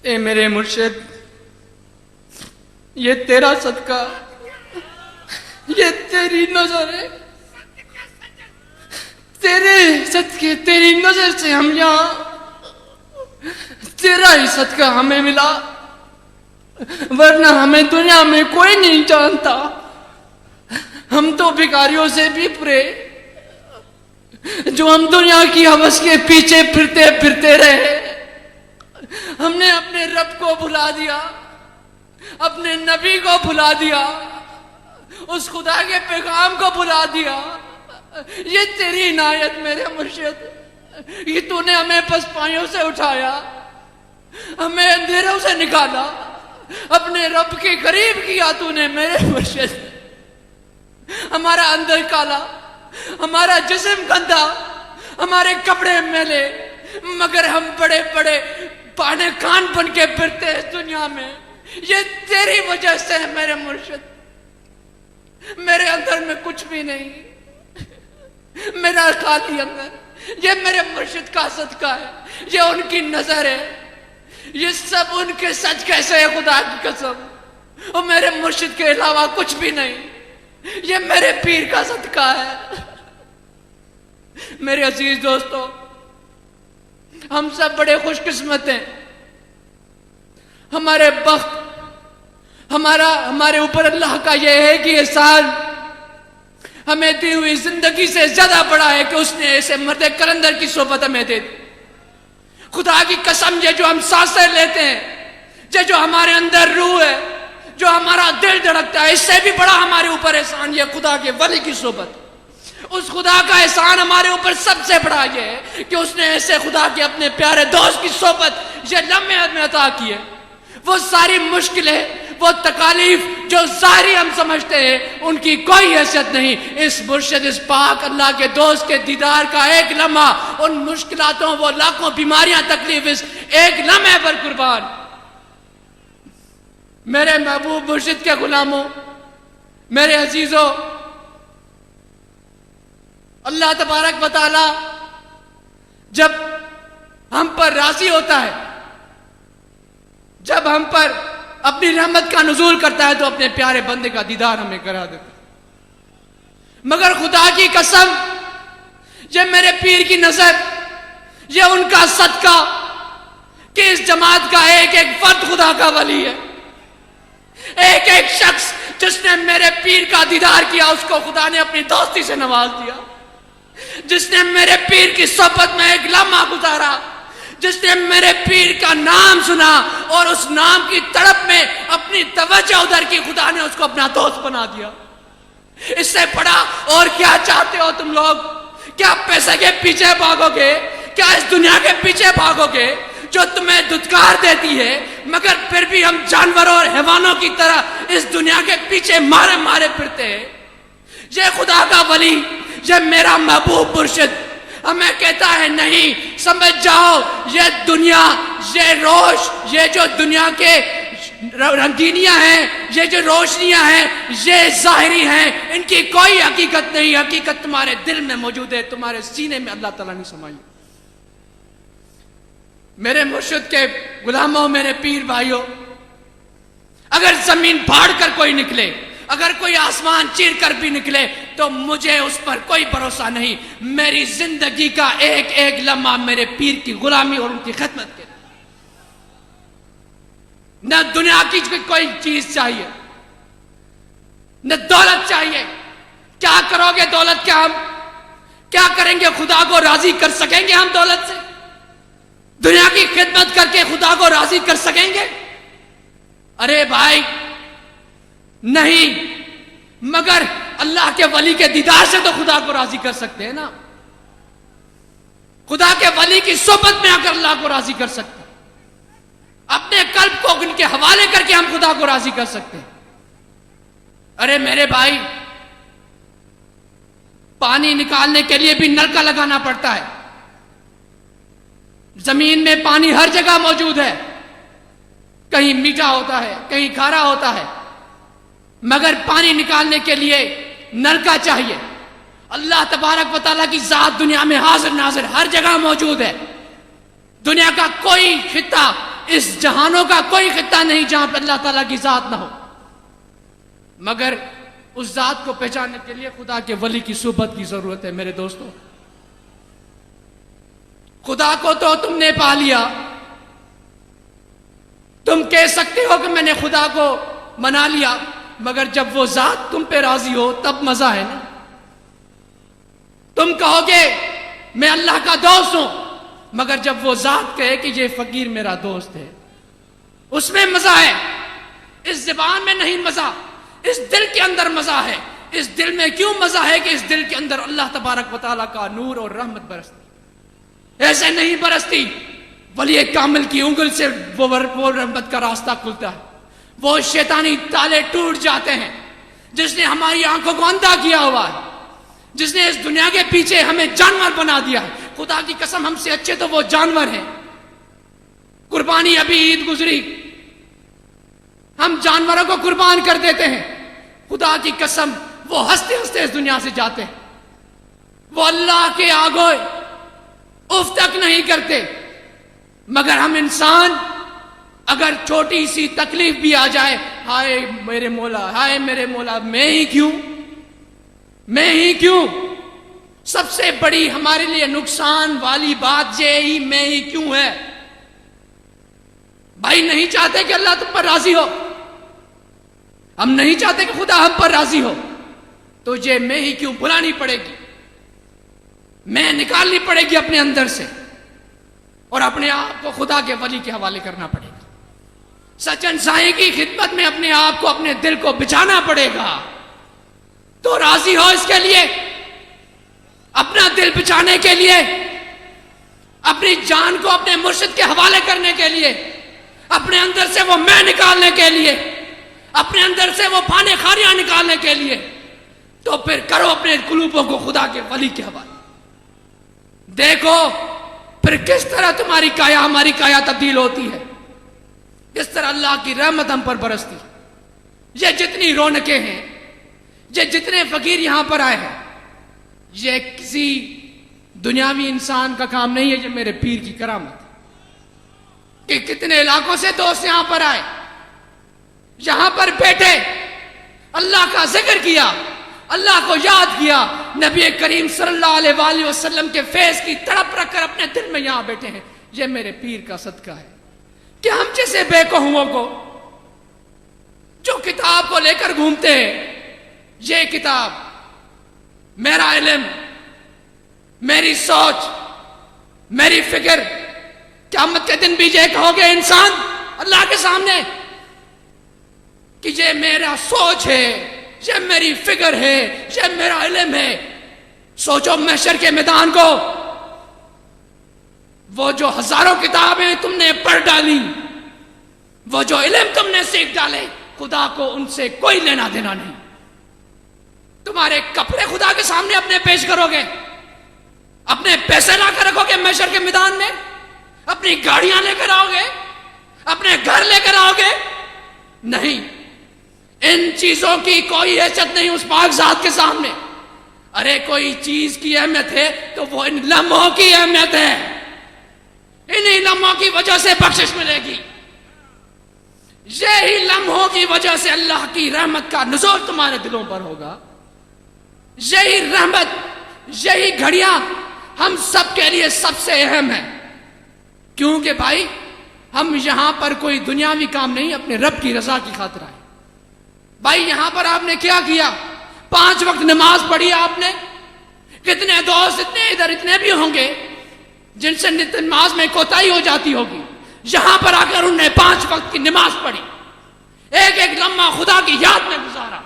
اے میرے مرشد، یہ تیرا صدقہ، یہ تیری نظر ہے، تیرے صدقے تیری نظر سے ہم یہاں، تیرا ہی صدقہ ہمیں ملا، ورنہ ہمیں دنیا میں کوئی نہیں جانتا۔ ہم تو بھکاریوں سے بھی پرے، جو ہم دنیا کی ہوس کے پیچھے پھرتے پھرتے رہے۔ ہم نے اپنے رب کو بھلا دیا، اپنے نبی کو بھلا دیا، اس خدا کے پیغام کو بھلا دیا۔ یہ تیری عنایت میرے مرشد، یہ تو نے ہمیں پسپائیوں سے اٹھایا، ہمیں اندھیروں سے نکالا، اپنے رب کے قریب کیا تو نے میرے مرشد۔ ہمارا اندر کالا، ہمارا جسم گندا، ہمارے کپڑے میلے، مگر ہم بڑے بڑے پانے کان بن کے پھرتے ہیں دنیا میں۔ یہ تیری وجہ سے ہے میرے مرشد۔ میرے اندر میں کچھ بھی نہیں، میرا خالی اندر، یہ میرے مرشد کا صدقہ ہے، یہ ان کی نظر ہے، یہ سب ان کے سچ کیسے ہے، خدا کی قسم، اور میرے مرشد کے علاوہ کچھ بھی نہیں، یہ میرے پیر کا صدقہ ہے۔ میرے عزیز دوستو، ہم سب بڑے خوش قسمت ہیں، ہمارے بخت، ہمارے اوپر اللہ کا یہ ہے کہ احسان ہمیں دی ہوئی زندگی سے زیادہ بڑا ہے کہ اس نے ایسے مرد کلندر کی صحبت ہمیں دے دی۔ خدا کی قسم، یہ جو ہم سانسیں لیتے ہیں، یہ جو ہمارے اندر روح ہے، جو ہمارا دل دھڑکتا ہے، اس سے بھی بڑا ہمارے اوپر احسان یہ خدا کے ولی کی صحبت۔ اس خدا کا احسان ہمارے اوپر سب سے بڑا یہ ہے کہ اس نے ایسے خدا کے اپنے پیارے دوست کی صحبت یہ لمحے ہمیں عطا کی ہے۔ وہ ساری مشکلیں، وہ تکالیف جو ظاہری ہم سمجھتے ہیں، ان کی کوئی حیثیت نہیں اس مرشد، اس پاک اللہ کے دوست کے دیدار کا ایک لمحہ، ان مشکلاتوں، وہ لاکھوں بیماریاں، تکلیف، اس ایک لمحے پر قربان۔ میرے محبوب مرشد کے غلاموں، میرے عزیزوں، اللہ تبارک و تعالی جب ہم پر راضی ہوتا ہے، جب ہم پر اپنی رحمت کا نزول کرتا ہے، تو اپنے پیارے بندے کا دیدار ہمیں کرا دیتا ہے۔ مگر خدا کی قسم، یہ میرے پیر کی نظر، یہ ان کا صدقہ کہ اس جماعت کا ایک ایک فرد خدا کا ولی ہے، ایک ایک شخص جس نے میرے پیر کا دیدار کیا، اس کو خدا نے اپنی دوستی سے نواز دیا۔ جس نے میرے پیر کی صحبت میں ایک لمحہ گزارا، جس نے میرے پیر کا نام سنا اور اس نام کی تڑپ میں اپنی توجہ ادھر کی، خدا نے اس کو اپنا دوست بنا دیا۔ اس سے بڑا اور کیا چاہتے ہو تم لوگ؟ کیا پیسے کے پیچھے بھاگو گے؟ کیا اس دنیا کے پیچھے بھاگو گے جو تمہیں دھتکار دیتی ہے، مگر پھر بھی ہم جانوروں اور حیوانوں کی طرح اس دنیا کے پیچھے مارے مارے پھرتے ہیں؟ یہ خدا کا ولی، یہ میرا محبوب مرشد ہمیں کہتا ہے نہیں، سمجھ جاؤ، یہ دنیا، یہ روش، یہ جو دنیا کے رنگینیاں ہیں، یہ جو روشنیاں ہیں، یہ ظاہری ہیں، ان کی کوئی حقیقت نہیں۔ حقیقت تمہارے دل میں موجود ہے، تمہارے سینے میں اللہ تعالیٰ نے سمائی۔ میرے مرشد کے غلاموں، میرے پیر بھائیوں، اگر زمین پھاڑ کر کوئی نکلے، اگر کوئی آسمان چیر کر بھی نکلے، تو مجھے اس پر کوئی بھروسہ نہیں۔ میری زندگی کا ایک ایک لمحہ میرے پیر کی غلامی اور ان کی خدمت کے، نہ دنیا کی کوئی چیز چاہیے، نہ دولت چاہیے۔ کیا کرو گے دولت کے؟ ہم کیا کریں گے؟ خدا کو راضی کر سکیں گے ہم دولت سے؟ دنیا کی خدمت کر کے خدا کو راضی کر سکیں گے؟ ارے بھائی نہیں، مگر اللہ کے ولی کے دیدار سے تو خدا کو راضی کر سکتے ہیں نا۔ خدا کے ولی کی صحبت میں آ کر اللہ کو راضی کر سکتے ہیں، اپنے قلب کو ان کے حوالے کر کے ہم خدا کو راضی کر سکتے ہیں۔ ارے میرے بھائی، پانی نکالنے کے لیے بھی نل کا لگانا پڑتا ہے۔ زمین میں پانی ہر جگہ موجود ہے، کہیں میٹھا ہوتا ہے، کہیں کھارا ہوتا ہے، مگر پانی نکالنے کے لیے نل کا چاہیے۔ اللہ تبارک و تعالیٰ کی ذات دنیا میں حاضر ناظر ہر جگہ موجود ہے۔ دنیا کا کوئی خطہ، اس جہانوں کا کوئی خطہ نہیں جہاں پہ اللہ تعالیٰ کی ذات نہ ہو، مگر اس ذات کو پہچاننے کے لیے خدا کے ولی کی صحبت کی ضرورت ہے۔ میرے دوستوں، خدا کو تو تم نے پا لیا، تم کہہ سکتے ہو کہ میں نے خدا کو منا لیا، مگر جب وہ ذات تم پہ راضی ہو تب مزہ ہے نا۔ تم کہو گے میں اللہ کا دوست ہوں، مگر جب وہ ذات کہے کہ یہ فقیر میرا دوست ہے، اس میں مزہ ہے۔ اس زبان میں نہیں مزہ، اس دل کے اندر مزہ ہے۔ اس دل میں کیوں مزہ ہے کہ اس دل کے اندر اللہ تبارک و تعالیٰ کا نور اور رحمت برستی۔ ایسے نہیں برستی، ولی کامل کی انگل سے وہ رحمت کا راستہ کھلتا ہے، وہ شیطانی تالے ٹوٹ جاتے ہیں۔ جس نے ہماری آنکھوں کو اندھا کیا ہوا ہے، جس نے اس دنیا کے پیچھے ہمیں جانور بنا دیا ہے، خدا کی قسم ہم سے اچھے تو وہ جانور ہیں۔ قربانی ابھی عید گزری، ہم جانوروں کو قربان کر دیتے ہیں، خدا کی قسم وہ ہنستے ہنستے اس دنیا سے جاتے ہیں، وہ اللہ کے آگے اف تک نہیں کرتے۔ مگر ہم انسان اگر چھوٹی سی تکلیف بھی آ جائے، ہائے میرے مولا، ہائے میرے مولا، میں ہی کیوں؟ سب سے بڑی ہمارے لیے نقصان والی بات یہ میں ہی کیوں ہے۔ بھائی نہیں چاہتے کہ اللہ تم پر راضی ہو، ہم نہیں چاہتے کہ خدا ہم پر راضی ہو، تو یہ میں ہی کیوں بلانی پڑے گی، میں نکالنی پڑے گی اپنے اندر سے، اور اپنے آپ کو خدا کے ولی کے حوالے کرنا پڑے گا۔ سچن سائیں کی خدمت میں اپنے آپ کو، اپنے دل کو بچانا پڑے گا۔ تو راضی ہو اس کے لیے، اپنا دل بچانے کے لیے، اپنی جان کو اپنے مرشد کے حوالے کرنے کے لیے، اپنے اندر سے وہ میں نکالنے کے لیے، اپنے اندر سے وہ پھانے خاریاں نکالنے کے لیے، تو پھر کرو اپنے قلوبوں کو خدا کے ولی کے حوالے۔ دیکھو پھر کس طرح تمہاری کایا ہماری کایا تبدیل ہوتی ہے، کس طرح اللہ کی رحمت ہم پر برستی۔ یہ جتنی رونقیں ہیں، یہ جتنے فقیر یہاں پر آئے ہیں، یہ کسی دنیاوی انسان کا کام نہیں ہے، یہ میرے پیر کی کرامت ہے کہ کتنے علاقوں سے دوست یہاں پر آئے، یہاں پر بیٹھے، اللہ کا ذکر کیا، اللہ کو یاد کیا، نبی کریم صلی اللہ علیہ وآلہ وسلم کے فیض کی تڑپ رکھ کر اپنے دل میں یہاں بیٹھے ہیں۔ یہ میرے پیر کا صدقہ ہے کہ ہم جیسے بے قوموں کو جو کتاب کو لے کر گھومتے ہیں، یہ کتاب، میرا علم، میری سوچ، میری فکر، قیامت کے دن بھی یہ کہو گے انسان اللہ کے سامنے کہ یہ میرا سوچ ہے، یہ میری فکر ہے، یہ میرا علم ہے۔ سوچو محشر کے میدان کو، وہ جو ہزاروں کتابیں تم نے پڑھ ڈالی، وہ جو علم تم نے سیکھ ڈالے، خدا کو ان سے کوئی لینا دینا نہیں۔ تمہارے کپڑے خدا کے سامنے اپنے پیش کرو گے، اپنے پیسے لا کر رکھو گے محشر کے میدان میں، اپنی گاڑیاں لے کر آؤ گے، اپنے گھر لے کر آؤ گے؟ نہیں، ان چیزوں کی کوئی حیثیت نہیں اس پاک ذات کے سامنے۔ ارے کوئی چیز کی اہمیت ہے تو وہ ان لمحوں کی اہمیت ہے، انہی لمحوں کی وجہ سے بخشش ملے گی، یہی لمحوں کی وجہ سے اللہ کی رحمت کا نزول تمہارے دلوں پر ہوگا۔ یہی رحمت، یہی گھڑیاں ہم سب کے لیے سب سے اہم ہے، کیونکہ بھائی ہم یہاں پر کوئی دنیاوی کام نہیں، اپنے رب کی رضا کی خاطر آئے۔ بھائی یہاں پر آپ نے کیا کیا؟ 5 وقت نماز پڑھی آپ نے۔ کتنے دوست اتنے بھی ہوں گے جن سے نماز میں کوتاہی ہو جاتی ہوگی، یہاں پر آ کر انہوں نے 5 وقت کی نماز پڑھی، ایک ایک لمحہ خدا کی یاد میں گزارا،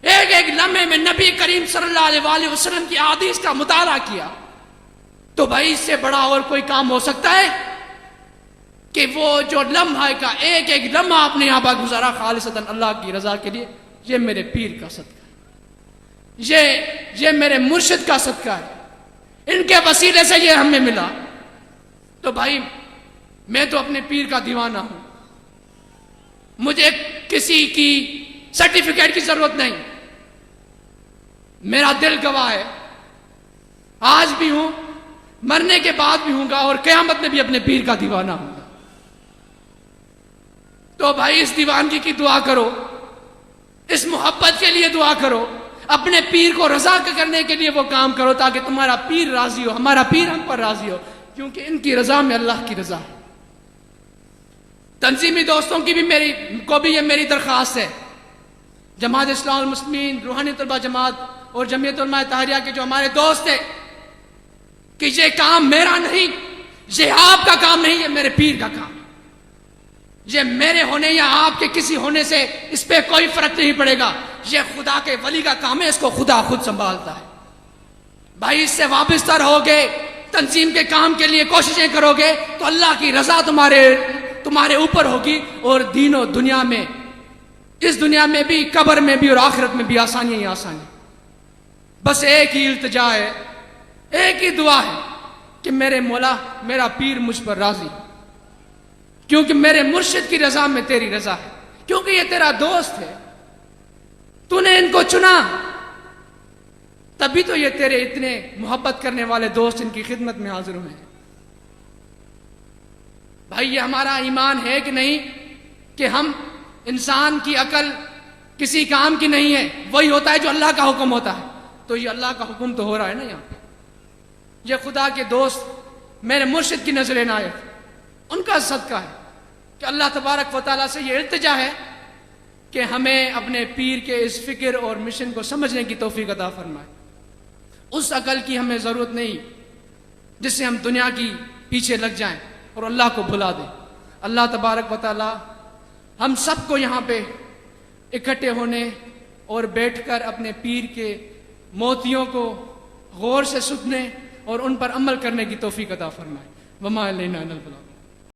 ایک ایک لمحے میں نبی کریم صلی اللہ علیہ وآلہ وسلم کی احادیث کا مطالعہ کیا۔ تو بھائی اس سے بڑا اور کوئی کام ہو سکتا ہے کہ وہ جو لمحہ کا ایک ایک لمحہ آپ نے یہاں پر گزارا خالصتاً اللہ کی رضا کے لیے؟ یہ میرے پیر کا صدقہ ہے، یہ میرے مرشد کا صدقہ ہے، ان کے وسیلے سے یہ ہمیں ملا۔ تو بھائی میں تو اپنے پیر کا دیوانہ ہوں، مجھے کسی کی سرٹیفکیٹ کی ضرورت نہیں، میرا دل گواہ ہے، آج بھی ہوں، مرنے کے بعد بھی ہوں گا، اور قیامت میں بھی اپنے پیر کا دیوانہ ہوں گا۔ تو بھائی اس دیوانگی کی دعا کرو، اس محبت کے لیے دعا کرو، اپنے پیر کو رضا کرنے کے لیے وہ کام کرو تاکہ تمہارا پیر راضی ہو، ہمارا پیر ہم پر راضی ہو، کیونکہ ان کی رضا میں اللہ کی رضا ہے۔ تنظیمی دوستوں کی بھی یہ میری درخواست ہے، جماعت اسلامی المسلمین، روحانی طلبہ جماعت اور جمعیت علماء طاہریہ کے جو ہمارے دوست ہیں، کہ یہ کام میرا نہیں، یہ آپ کا کام نہیں، یہ میرے پیر کا کام ہے۔ یہ میرے ہونے یا آپ کے کسی ہونے سے اس پہ کوئی فرق نہیں پڑے گا، یہ خدا کے ولی کا کام ہے، اس کو خدا خود سنبھالتا ہے۔ بھائی اس سے وابستہ رہو گے، تنظیم کے کام کے لیے کوششیں کرو گے تو اللہ کی رضا تمہارے اوپر ہوگی، اور دین و دنیا میں، اس دنیا میں بھی، قبر میں بھی اور آخرت میں بھی آسانیاں ہی آسانی۔ بس ایک ہی التجا ہے، ایک ہی دعا ہے کہ میرے مولا، میرا پیر مجھ پر راضی، کیونکہ میرے مرشد کی رضا میں تیری رضا ہے، کیونکہ یہ تیرا دوست ہے، تو نے ان کو چنا، تبھی تو یہ تیرے اتنے محبت کرنے والے دوست ان کی خدمت میں حاضر ہوئے ہیں۔ بھائی یہ ہمارا ایمان ہے کہ نہیں کہ ہم انسان کی عقل کسی کام کی نہیں ہے، وہی ہوتا ہے جو اللہ کا حکم ہوتا ہے، تو یہ اللہ کا حکم تو ہو رہا ہے نا یہاں پہ۔ یہ خدا کے دوست میرے مرشد کی نظر عنایت، ان کا صدقہ ہے کہ اللہ تبارک و تعالیٰ سے یہ التجا ہے کہ ہمیں اپنے پیر کے اس فکر اور مشن کو سمجھنے کی توفیق عطا فرمائے۔ اس عقل کی ہمیں ضرورت نہیں جس سے ہم دنیا کی پیچھے لگ جائیں اور اللہ کو بھلا دیں۔ اللہ تبارک و تعالیٰ ہم سب کو یہاں پہ اکٹھے ہونے اور بیٹھ کر اپنے پیر کے موتیوں کو غور سے سننے اور ان پر عمل کرنے کی توفیق عطا فرمائے۔ وما علینا الا البلاغ۔